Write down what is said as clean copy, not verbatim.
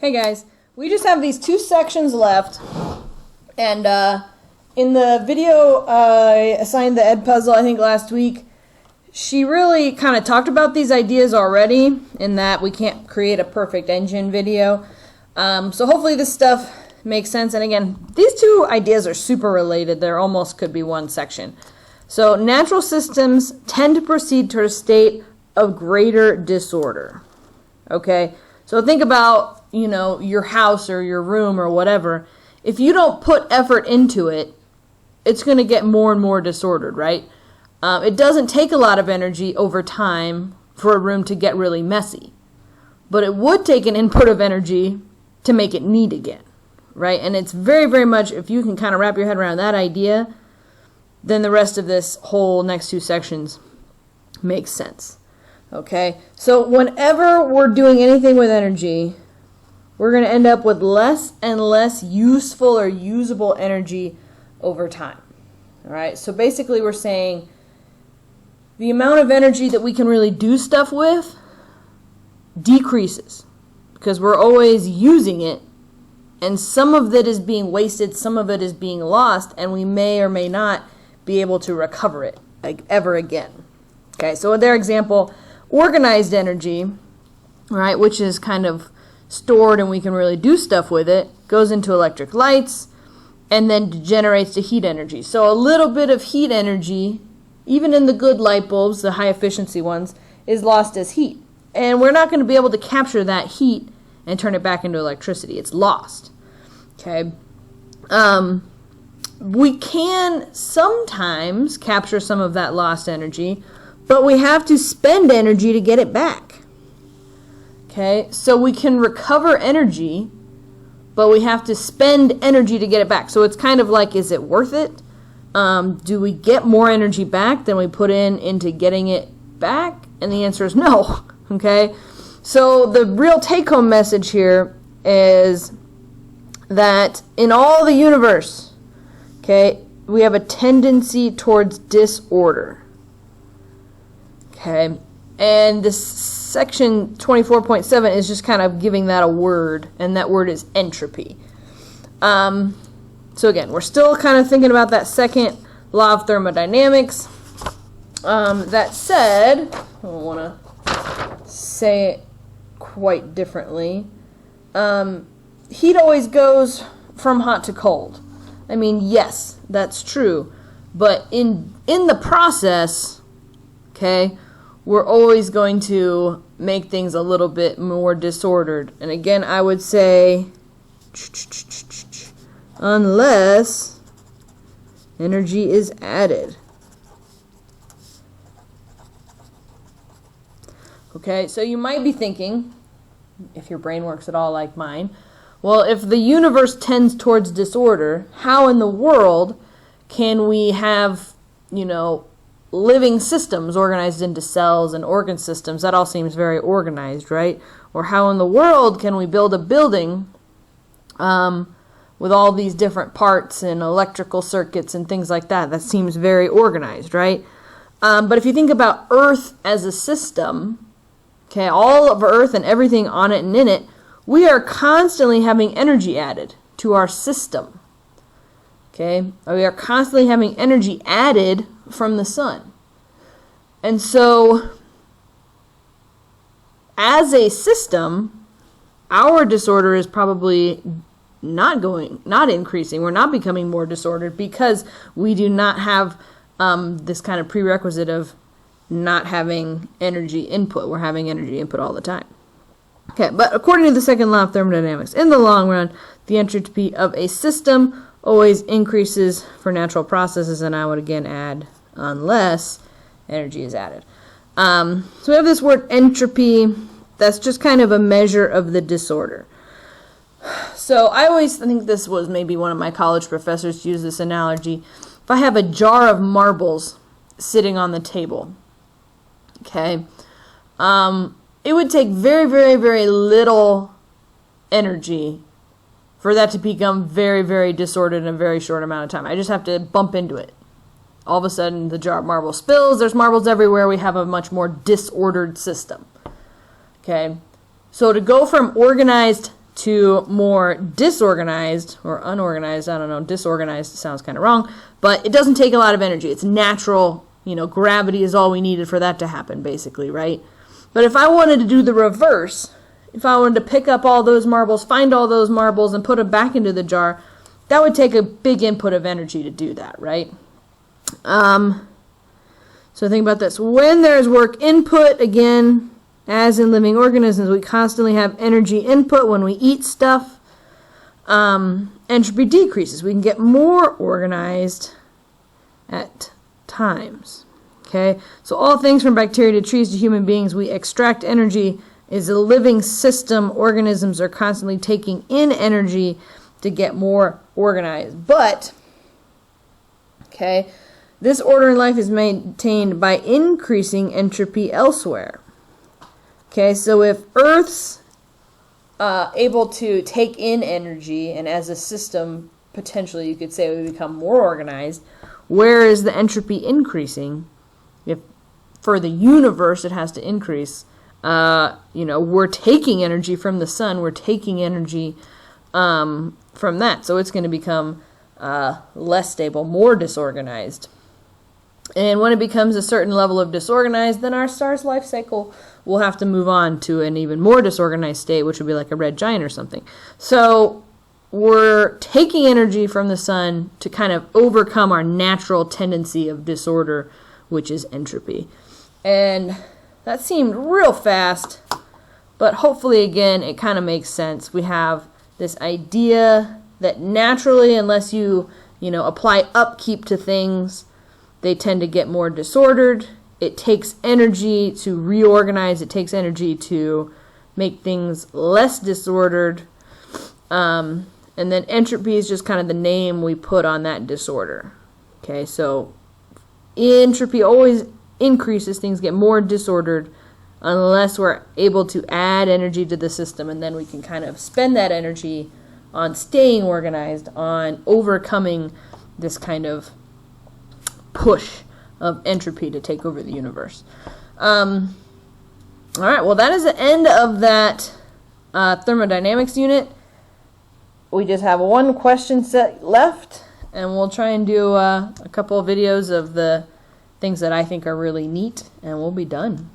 Hey guys, we just have these two sections left, and in the video I assigned the Ed Puzzle, I think last week, she really kind of talked about these ideas already, in that we can't create a perfect engine video. So hopefully this stuff makes sense, and again, these two ideas are super related. They're almost could be one section. So natural systems tend to proceed to a state of greater disorder. Okay, so think about, you know, your house or your room or whatever. If you don't put effort into it, it's going to get more and more disordered, right? It doesn't take a lot of energy over time for a room to get really messy. But it would take an input of energy to make it neat again, right? And it's very, very much, if you can kind of wrap your head around that idea, then the rest of this whole next two sections makes sense. Okay, so whenever we're doing anything with energy, we're going to end up with less and less useful or usable energy over time. All right, so basically we're saying the amount of energy that we can really do stuff with decreases because we're always using it, and some of it is being wasted, some of it is being lost, and we may or may not be able to recover it like ever again. Okay, so in their example, organized energy, right, which is kind of stored and we can really do stuff with it, goes into electric lights and then degenerates to heat energy. So a little bit of heat energy, even in the good light bulbs, the high efficiency ones, is lost as heat. And we're not going to be able to capture that heat and turn it back into electricity. It's lost. Okay. We can sometimes capture some of that lost energy, but we have to spend energy to get it back. Okay, so we can recover energy, but we have to spend energy to get it back. So it's kind of like, is it worth it? Do we get more energy back than we put into getting it back? And the answer is no. Okay, so the real take-home message here is that in all the universe, okay, we have a tendency towards disorder. Okay, and this section 24.7 is just kind of giving that a word, and that word is entropy. So again, we're still kind of thinking about that second law of thermodynamics. That said, I don't want to say it quite differently. Heat always goes from hot to cold. I mean, yes, that's true, but in the process, okay, we're always going to make things a little bit more disordered. And again, I would say, unless energy is added. Okay, so you might be thinking, if your brain works at all like mine, well, if the universe tends towards disorder, how in the world can we have, you know, living systems organized into cells and organ systems? That all seems very organized, right? Or how in the world can we build a building with all these different parts and electrical circuits and things like that? That seems very organized, right? But if you think about Earth as a system, okay, all of Earth and everything on it and in it, we are constantly having energy added to our system. Okay, we are constantly having energy added from the sun. And so, as a system, our disorder is probably not increasing. We're not becoming more disordered because we do not have this kind of prerequisite of not having energy input. We're having energy input all the time. Okay, but according to the second law of thermodynamics, in the long run, the entropy of a system always increases for natural processes, and I would again add unless energy is added. So we have this word entropy. That's just kind of a measure of the disorder. So I think this was maybe one of my college professors used this analogy. If I have a jar of marbles sitting on the table, okay, it would take very, very, very little energy for that to become very, very disordered in a very short amount of time. I just have to bump into it. All of a sudden, the jar of marbles spills. There's marbles everywhere. We have a much more disordered system. Okay, so to go from organized to more disorganized or unorganized, I don't know, disorganized sounds kind of wrong, but it doesn't take a lot of energy. It's natural, gravity is all we needed for that to happen, basically, right? But if I wanted to do the reverse, if I wanted to pick up all those marbles, find all those marbles, and put them back into the jar, that would take a big input of energy to do that, right? So think about this. When there's work input, again, as in living organisms, we constantly have energy input when we eat stuff. Entropy decreases. We can get more organized at times. Okay? So all things from bacteria to trees to human beings, we extract energy. Is a living system. Organisms are constantly taking in energy to get more organized. But, okay, this order in life is maintained by increasing entropy elsewhere. Okay, so if Earth's able to take in energy, and as a system, potentially you could say we become more organized, where is the entropy increasing? If for the universe it has to increase, we're taking energy from the sun, we're taking energy from that, so it's going to become less stable, more disorganized. And when it becomes a certain level of disorganized, then our star's life cycle will have to move on to an even more disorganized state, which would be like a red giant or something. So we're taking energy from the sun to kind of overcome our natural tendency of disorder, which is entropy. And that seemed real fast, but hopefully, again, it kind of makes sense. We have this idea that naturally, unless you apply upkeep to things, they tend to get more disordered. It takes energy to reorganize. It takes energy to make things less disordered. And then entropy is just kind of the name we put on that disorder. Okay, so entropy always increases. Things get more disordered unless we're able to add energy to the system, and then we can kind of spend that energy on staying organized, on overcoming this kind of push of entropy to take over the universe. All right, well, that is the end of that thermodynamics unit. We just have one question set left, and we'll try and do a couple of videos of the things that I think are really neat, and we'll be done.